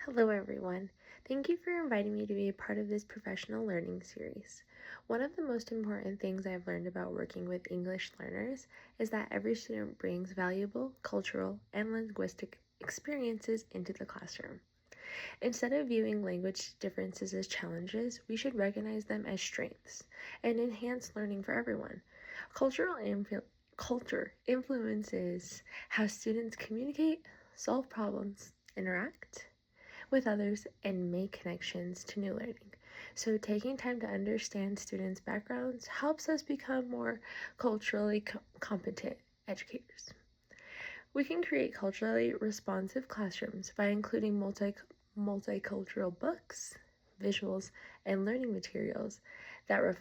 Hello, everyone. Thank you for inviting me to be a part of this professional learning series. One of the most important things I've learned about working with English learners is that every student brings valuable cultural and linguistic experiences into the classroom. Instead of viewing language differences as challenges, we should recognize them as strengths and enhance learning for everyone. Culture influences how students communicate, solve problems, interact with others, and make connections to new learning. So, taking time to understand students' backgrounds helps us become more culturally competent educators. We can create culturally responsive classrooms by including multicultural books, visuals, and learning materials that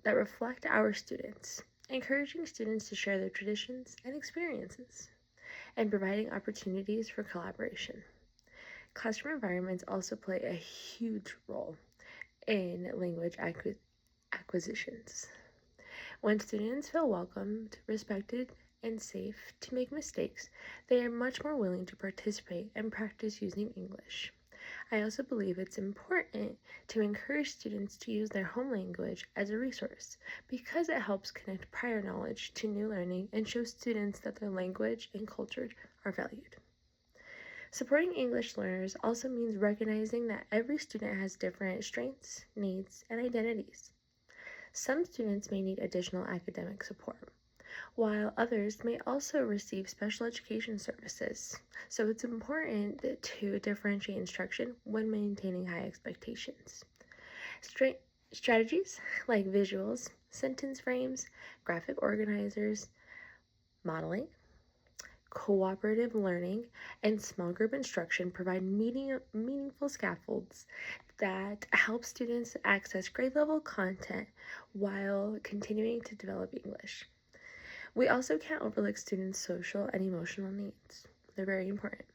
reflect our students, encouraging students to share their traditions and experiences, and providing opportunities for collaboration. Classroom environments also play a huge role in language acquisitions. When students feel welcomed, respected, and safe to make mistakes, they are much more willing to participate and practice using English. I also believe it's important to encourage students to use their home language as a resource because it helps connect prior knowledge to new learning and shows students that their language and culture are valued. Supporting English learners also means recognizing that every student has different strengths, needs, and identities. Some students may need additional academic support, while others may also receive special education services. So it's important to differentiate instruction when maintaining high expectations. Strategies like visuals, sentence frames, graphic organizers, modeling, cooperative learning, and small group instruction provide meaningful scaffolds that help students access grade level content while continuing to develop English. We also can't overlook students' social and emotional needs. They're very important.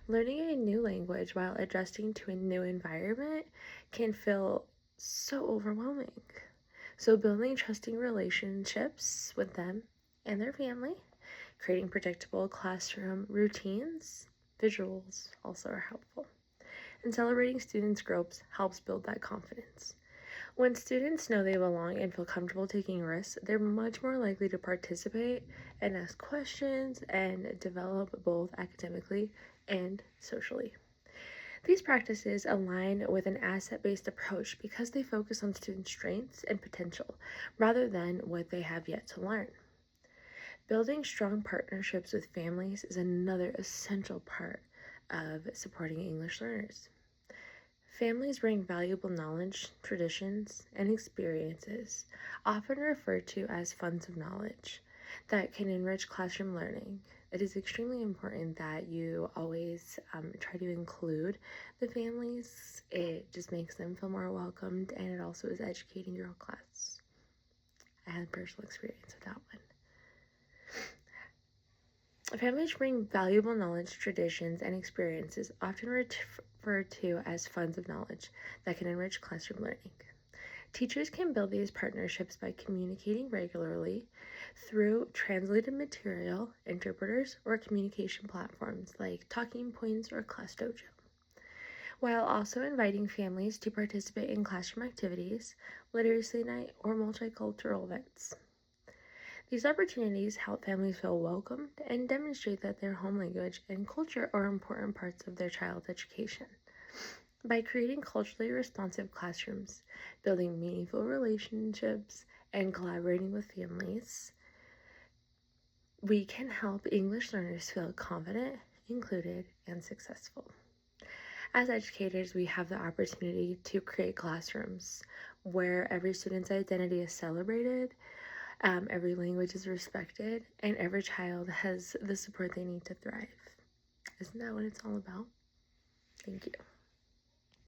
Learning a new language while adjusting to a new environment can feel so overwhelming. So, building trusting relationships with them and their family, creating predictable classroom routines, visuals also are helpful. And celebrating students' growth helps build that confidence. When students know they belong and feel comfortable taking risks, they're much more likely to participate and ask questions and develop both academically and socially. These practices align with an asset-based approach because they focus on student strengths and potential rather than what they have yet to learn. Building strong partnerships with families is another essential part of supporting English learners. Families bring valuable knowledge, traditions, and experiences, often referred to as funds of knowledge, that can enrich classroom learning. It is extremely important that you always try to include the families. It just makes them feel more welcomed, and it also is educating your whole class. I had personal experience with that one. Families bring valuable knowledge, traditions, and experiences, often referred to as funds of knowledge, that can enrich classroom learning. Teachers can build these partnerships by communicating regularly through translated material, interpreters, or communication platforms like Talking Points or Class Dojo, while also inviting families to participate in classroom activities, literacy night, or multicultural events. These opportunities help families feel welcomed and demonstrate that their home language and culture are important parts of their child's education. By creating culturally responsive classrooms, building meaningful relationships, and collaborating with families, we can help English learners feel confident, included, and successful. As educators, we have the opportunity to create classrooms where every student's identity is celebrated, every language is respected, and every child has the support they need to thrive. Isn't that what it's all about? Thank you.